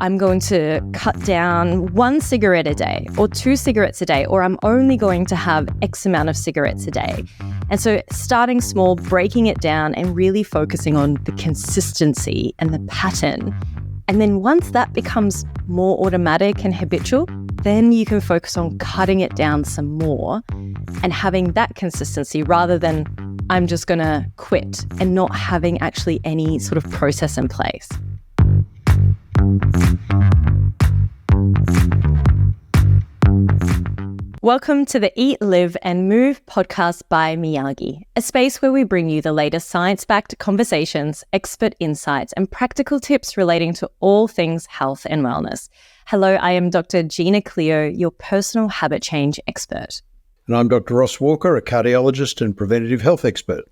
I'm going to cut down 1 cigarette a day or 2 cigarettes a day, or I'm only going to have X amount of cigarettes a day. And so starting small, breaking it down and really focusing on the consistency and the pattern. And then once that becomes more automatic and habitual, then you can focus on cutting it down some more and having that consistency rather than I'm just going to quit and not having actually any sort of process in place. Welcome to the Eat, Live and Move podcast by Miyagi, a space where we bring you the latest science-backed conversations, expert insights and practical tips relating to all things health and wellness. Hello, I am Dr. Gina Cleo, your personal habit change expert. And I'm Dr. Ross Walker, a cardiologist and preventative health expert.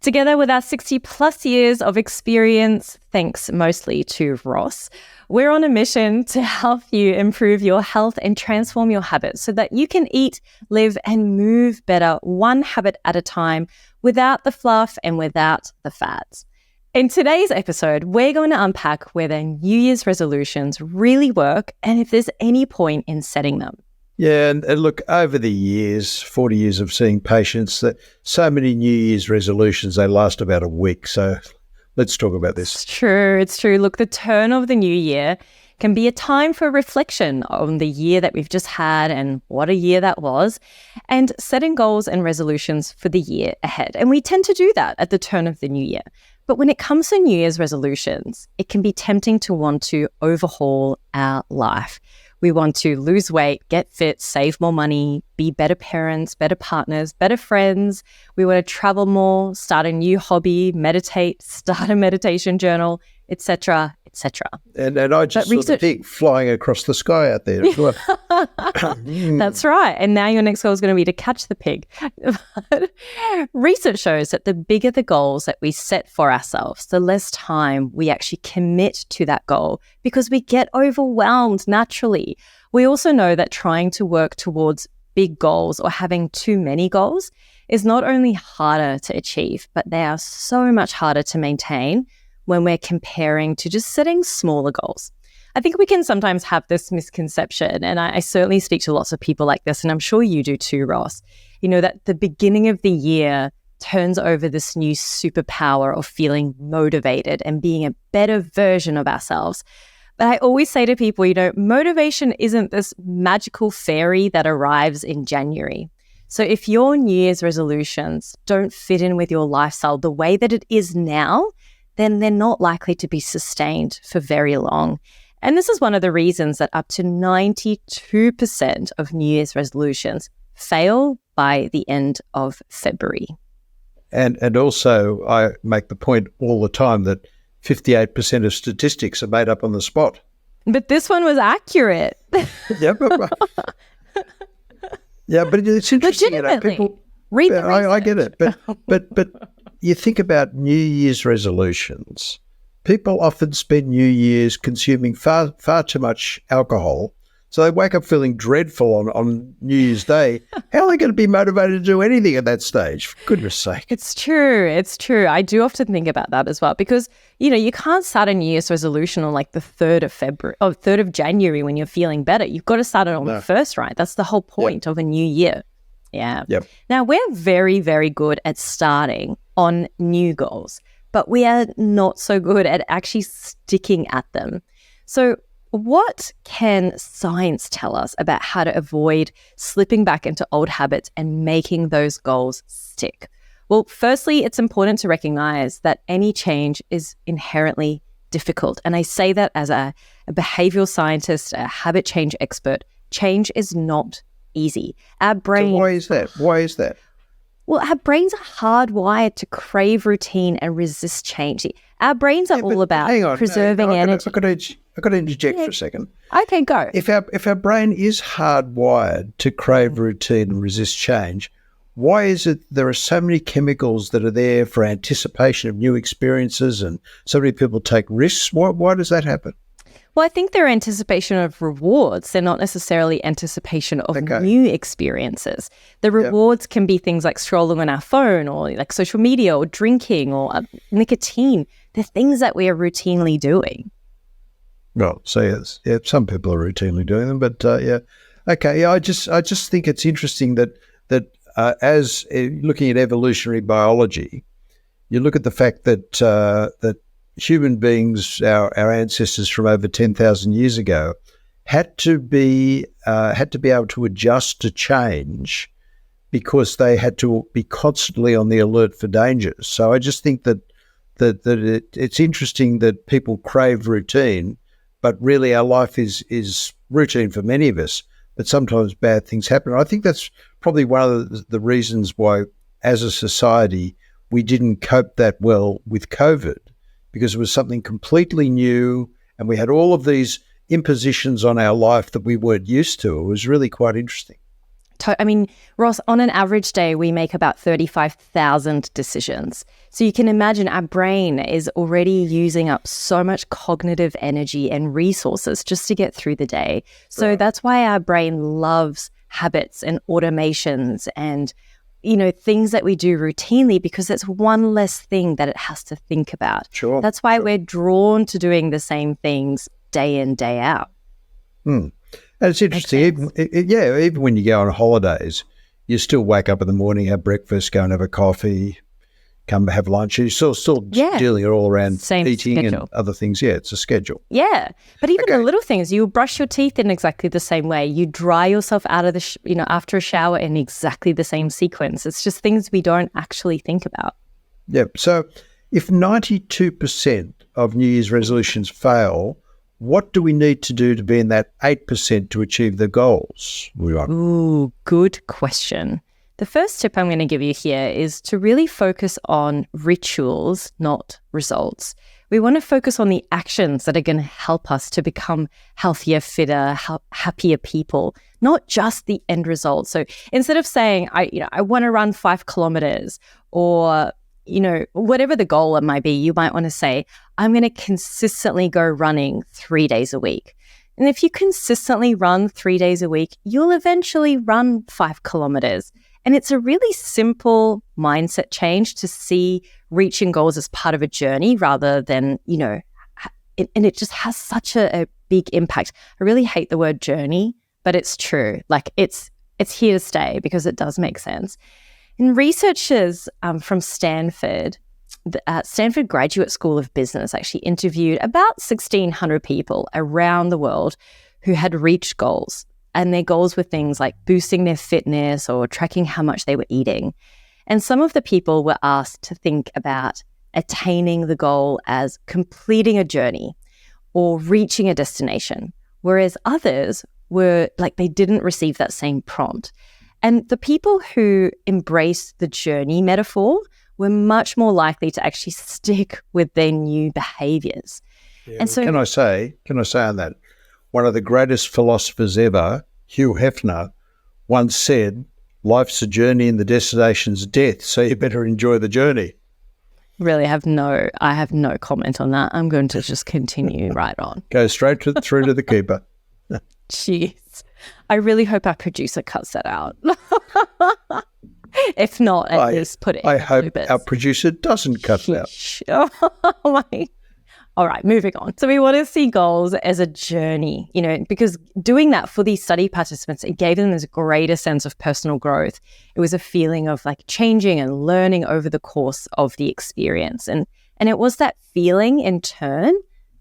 Together with our 60 plus years of experience, thanks mostly to Ross, we're on a mission to help you improve your health and transform your habits so that you can eat, live and move better one habit at a time without the fluff and without the fads. In today's episode, we're going to unpack whether New Year's resolutions really work and if there's any point in setting them. Yeah, and look, over the years, 40 years of seeing patients, that so many New Year's resolutions, they last about a week. So let's talk about this. It's true. Look, the turn of the new year can be a time for reflection on the year that we've just had and what a year that was, and setting goals and resolutions for the year ahead. And we tend to do that at the turn of the new year. But when it comes to New Year's resolutions, it can be tempting to want to overhaul our life. We want to lose weight, get fit, save more money, be better parents, better partners, better friends. We want to travel more, start a new hobby, meditate, start a meditation journal, etc., etc. And I just saw the pig flying across the sky out there as well. That's right. And now your next goal is going to be to catch the pig. Research shows that the bigger the goals that we set for ourselves, the less time we actually commit to that goal because we get overwhelmed naturally. We also know that trying to work towards big goals or having too many goals is not only harder to achieve, but they are so much harder to maintain when we're comparing to just setting smaller goals. I think we can sometimes have this misconception, and I certainly speak to lots of people like this, and I'm sure you do too, Ross, that the beginning of the year turns over this new superpower of feeling motivated and being a better version of ourselves. But I always say to people, motivation isn't this magical fairy that arrives in January. So if your New Year's resolutions don't fit in with your lifestyle the way that it is now, then they're not likely to be sustained for very long. And this is one of the reasons that up to 92% of New Year's resolutions fail by the end of February. And also, I make the point all the time that 58% of statistics are made up on the spot. But this one was accurate. Yeah, but it's interesting. Legitimately. Read the research. I get it. But you think about New Year's resolutions. People often spend New Year's consuming far too much alcohol, so they wake up feeling dreadful on New Year's Day. How are they going to be motivated to do anything at that stage? For goodness sake. It's true. I do often think about that as well because, you can't start a New Year's resolution on like the 3rd of February or 3rd of January when you're feeling better. You've got to start it on the 1st, right? That's the whole point of a new year. Yeah. Yep. Now, we're very, very good at starting on new goals, but we are not so good at actually sticking at them. So what can science tell us about how to avoid slipping back into old habits and making those goals stick? Well, firstly, it's important to recognize that any change is inherently difficult. And I say that as a behavioral scientist, a habit change expert. Change is not easy. Our brain. So why is that? Well, our brains are hardwired to crave routine and resist change. Our brains are all about preserving energy. I've got to interject for a second. Okay, go. If our brain is hardwired to crave routine and resist change, why is it there are so many chemicals that are there for anticipation of new experiences and so many people take risks? Why does that happen? Well, I think they're anticipation of rewards. They're not necessarily anticipation of new experiences. The rewards can be things like scrolling on our phone or like social media or drinking or nicotine. They're things that we are routinely doing. Well, so yes, yeah, some people are routinely doing them, but yeah, okay. Yeah, I just think it's interesting that as looking at evolutionary biology, you look at the fact that that human beings, our ancestors from over 10,000 years ago, had to be able to adjust to change because they had to be constantly on the alert for dangers. So I just think that it's interesting that people crave routine, but really our life is routine for many of us, but sometimes bad things happen. I think that's probably one of the reasons why, as a society, we didn't cope that well with COVID, because it was something completely new and we had all of these impositions on our life that we weren't used to. It was really quite interesting. I mean, Ross, on an average day, we make about 35,000 decisions. So you can imagine our brain is already using up so much cognitive energy and resources just to get through the day. So that's why our brain loves habits and automations and, you know, things that we do routinely, because it's one less thing that it has to think about. Sure. That's why we're drawn to doing the same things day in, day out. And it's interesting, even when you go on holidays, you still wake up in the morning, have breakfast, go and have a coffee, come have lunch. You're still dealing it all around same eating schedule. And other things. Yeah, it's a schedule. Yeah, but even the little things, you brush your teeth in exactly the same way. You dry yourself out of the, after a shower in exactly the same sequence. It's just things we don't actually think about. Yeah. So if 92% of New Year's resolutions fail, what do we need to do to be in that 8% to achieve the goals we want? Ooh, good question. The first tip I'm going to give you here is to really focus on rituals, not results. We want to focus on the actions that are going to help us to become healthier, fitter, happier people, not just the end result. So instead of saying, I want to run 5 kilometers, or whatever the goal it might be, you might want to say, I'm going to consistently go running 3 days a week. And if you consistently run 3 days a week, you'll eventually run 5 kilometers. And it's a really simple mindset change to see reaching goals as part of a journey rather than, and it just has such a big impact. I really hate the word journey, but it's true. Like it's here to stay because it does make sense. And researchers from Stanford, the Stanford Graduate School of Business, actually interviewed about 1,600 people around the world who had reached goals. And their goals were things like boosting their fitness or tracking how much they were eating. And some of the people were asked to think about attaining the goal as completing a journey or reaching a destination, whereas others were like they didn't receive that same prompt. And the people who embraced the journey metaphor were much more likely to actually stick with their new behaviors. Yeah, and so, can I say on that, one of the greatest philosophers ever, Hugh Hefner, once said, life's a journey and the destination's death, so you better enjoy the journey. Really, I have no comment on that. I'm going to just continue right on. Go straight through to the keeper. Jeez. I really hope our producer cuts that out. If not, at least put it in. I hope our producer doesn't cut it out. Oh my. All right, moving on. So we want to see goals as a journey, because doing that for these study participants, it gave them this greater sense of personal growth. It was a feeling of like changing and learning over the course of the experience. And it was that feeling in turn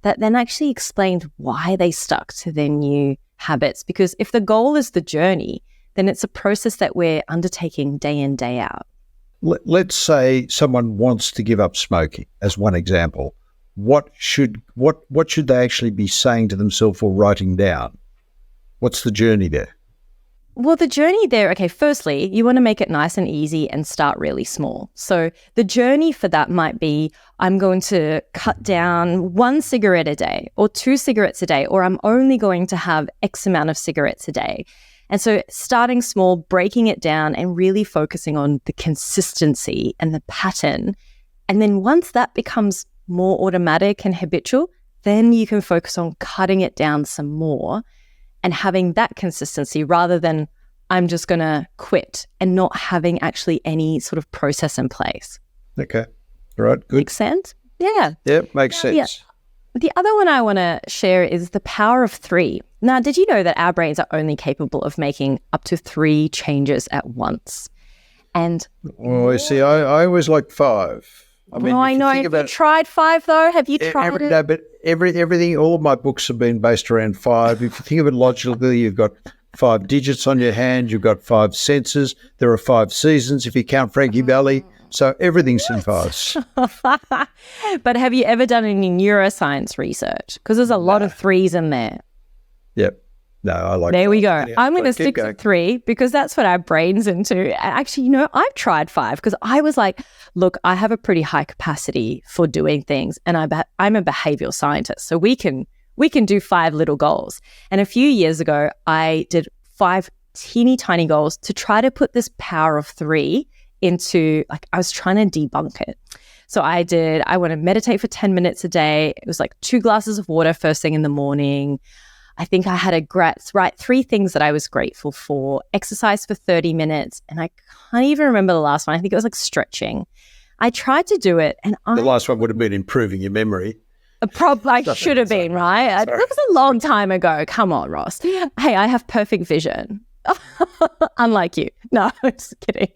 that then actually explained why they stuck to their new habits. Because if the goal is the journey, then it's a process that we're undertaking day in, day out. Let's say someone wants to give up smoking, as one example. What should they actually be saying to themselves or writing down? What's the journey there? Well, the journey there, okay, firstly, you want to make it nice and easy and start really small. So the journey for that might be, I'm going to cut down 1 cigarette a day or 2 cigarettes a day, or I'm only going to have X amount of cigarettes a day. And so starting small, breaking it down and really focusing on the consistency and the pattern. And then once that becomes more automatic and habitual, then you can focus on cutting it down some more and having that consistency rather than I'm just going to quit and not having actually any sort of process in place. Okay. All right. Good. Makes sense? Yeah. Yeah, makes sense. Yeah. The other one I want to share is the power of 3. Now, did you know that our brains are only capable of making up to 3 changes at once? And see, I always like 5. I mean, I know. Have you tried 5 though? Have you tried it? No, but everything, all of my books have been based around 5. If you think of it logically, you've got 5 digits on your hand, you've got 5 senses, there are 5 seasons if you count Frankie Valley. So everything's in 5s. But have you ever done any neuroscience research? Because there's a lot of 3s in there. Yep. No, I like There 5. we go. Anyhow, I'm going to stick to 3 because that's what our brain's into. Actually, I've tried 5 because I was like, look, I have a pretty high capacity for doing things, and I'm a behavioral scientist, so we can do 5 little goals. And a few years ago, I did 5 teeny tiny goals to try to put this power of 3 into, like, I was trying to debunk it. So I want to meditate for 10 minutes a day. It was like 2 glasses of water first thing in the morning. I think I had write 3 things that I was grateful for, exercise for 30 minutes, and I can't even remember the last one. I think it was like stretching. I tried to do it, and the last one would have been improving your memory. I should have been, right? It was a long time ago. Come on, Ross. Hey, I have perfect vision. Unlike you. No, I'm just kidding.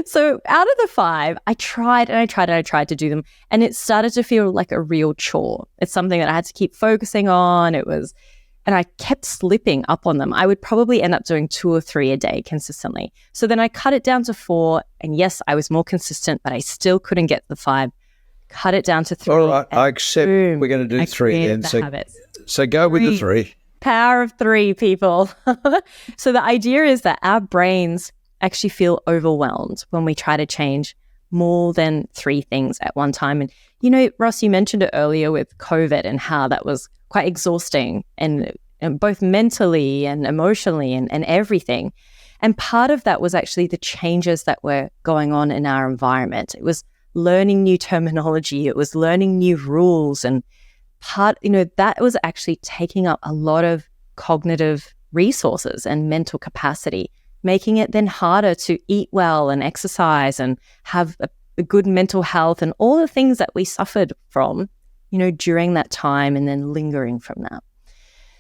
So out of the 5, I tried to do them, and it started to feel like a real chore. It's something that I had to keep focusing on. And I kept slipping up on them. I would probably end up doing 2 or 3 a day consistently. So then I cut it down to 4. And yes, I was more consistent, but I still couldn't get the 5. Cut it down to 3. All right, I accept. Boom, we're going to do 3 then. So go with the 3. Power of 3, people. So the idea is that our brains actually feel overwhelmed when we try to change more than 3 things at one time. And, Ross, you mentioned it earlier with COVID and how that was quite exhausting and both mentally and emotionally and everything. And part of that was actually the changes that were going on in our environment. It was learning new terminology. It was learning new rules. And that was actually taking up a lot of cognitive resources and mental capacity, making it then harder to eat well and exercise and have a good mental health and all the things that we suffered from during that time and then lingering from that.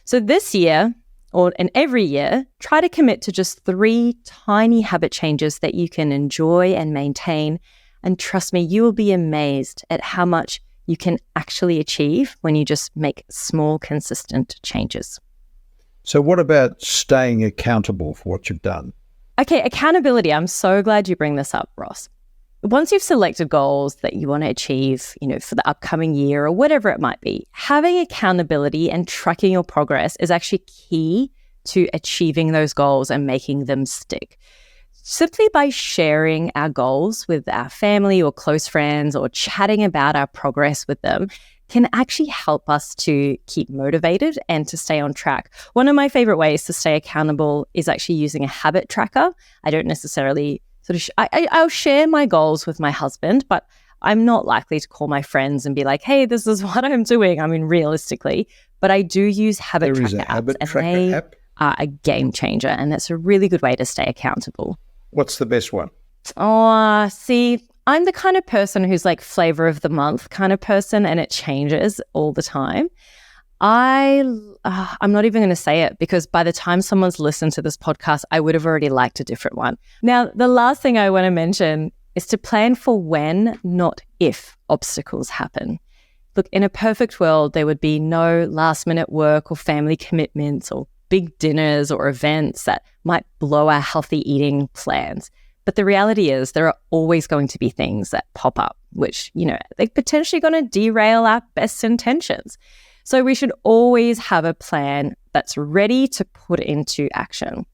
So this year, and every year, try to commit to just 3 tiny habit changes that you can enjoy and maintain. And trust me, you will be amazed at how much you can actually achieve when you just make small, consistent changes. So what about staying accountable for what you've done? Okay, accountability. I'm so glad you bring this up, Ross. Once you've selected goals that you want to achieve, for the upcoming year or whatever it might be, having accountability and tracking your progress is actually key to achieving those goals and making them stick. Simply by sharing our goals with our family or close friends or chatting about our progress with them can actually help us to keep motivated and to stay on track. One of my favorite ways to stay accountable is actually using a habit tracker. I don't necessarily I'll share my goals with my husband, but I'm not likely to call my friends and be like, hey, this is what I'm doing. I mean, realistically, but I do use habit tracker apps, and they are a game changer. And that's a really good way to stay accountable. What's the best one? Oh, see, I'm the kind of person who's like flavor of the month kind of person, and it changes all the time. I'm not even going to say it because by the time someone's listened to this podcast, I would have already liked a different one. Now, the last thing I want to mention is to plan for when, not if, obstacles happen. Look, in a perfect world, there would be no last minute work or family commitments or big dinners or events that might blow our healthy eating plans. But the reality is there are always going to be things that pop up, which, they're potentially going to derail our best intentions. So we should always have a plan that's ready to put into action.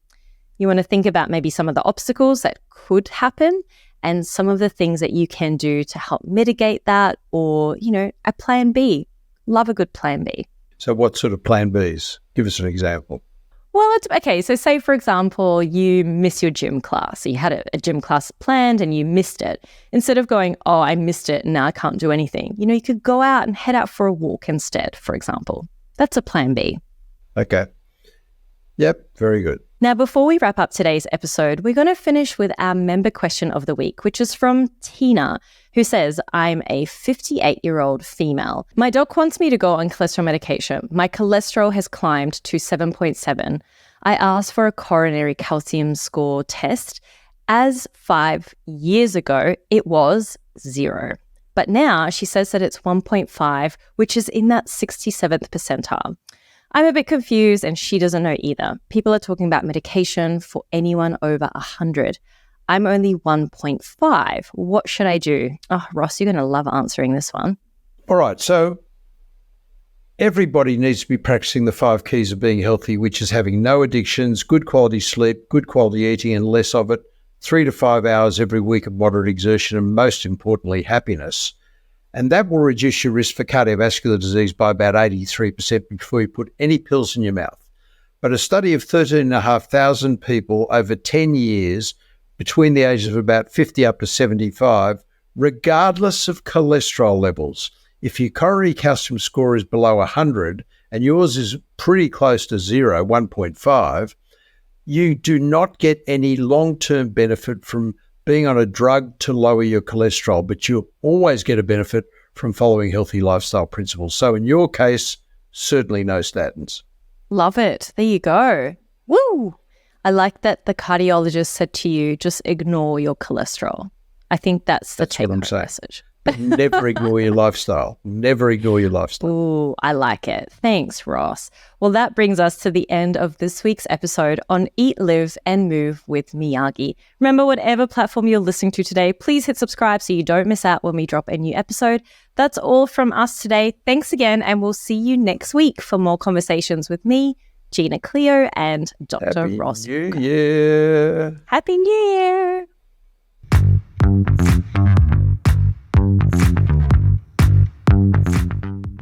You want to think about maybe some of the obstacles that could happen and some of the things that you can do to help mitigate that, or, a plan B. Love a good plan B. So what sort of plan Bs? Give us an example. Well, okay. So say, for example, you miss your gym class. So you had a gym class planned and you missed it. Instead of going, oh, I missed it and now I can't do anything. You could go out and head out for a walk instead, for example. That's a plan B. Okay. Yep. Very good. Now, before we wrap up today's episode, we're going to finish with our member question of the week, which is from Tina, who says, I'm a 58-year-old female. My doc wants me to go on cholesterol medication. My cholesterol has climbed to 7.7. I asked for a coronary calcium score test. As 5 years ago, it was 0. But now she says that it's 1.5, which is in that 67th percentile. I'm a bit confused and she doesn't know either. People are talking about medication for anyone over 100. I'm only 1.5. What should I do? Oh, Ross, you're going to love answering this one. All right. So everybody needs to be practicing the 5 keys of being healthy, which is having no addictions, good quality sleep, good quality eating and less of it, 3 to 5 hours every week of moderate exertion, and most importantly, happiness. And that will reduce your risk for cardiovascular disease by about 83% before you put any pills in your mouth. But a study of 13,500 people over 10 years between the ages of about 50 up to 75, regardless of cholesterol levels, if your coronary calcium score is below 100 and yours is pretty close to 0, 1.5, you do not get any long-term benefit from being on a drug to lower your cholesterol, but you'll always get a benefit from following healthy lifestyle principles. So in your case, certainly no statins. Love it. There you go. Woo! I like that the cardiologist said to you, just ignore your cholesterol. I think that's the take-home message. Never ignore your lifestyle. Never ignore your lifestyle. Ooh, I like it. Thanks, Ross. Well, that brings us to the end of this week's episode on Eat, Live and Move with Miyagi. Remember, whatever platform you're listening to today, please hit subscribe so you don't miss out when we drop a new episode. That's all from us today. Thanks again, and we'll see you next week for more conversations with me, Gina Cleo and Dr. Ross. Happy New Year. Happy New Year.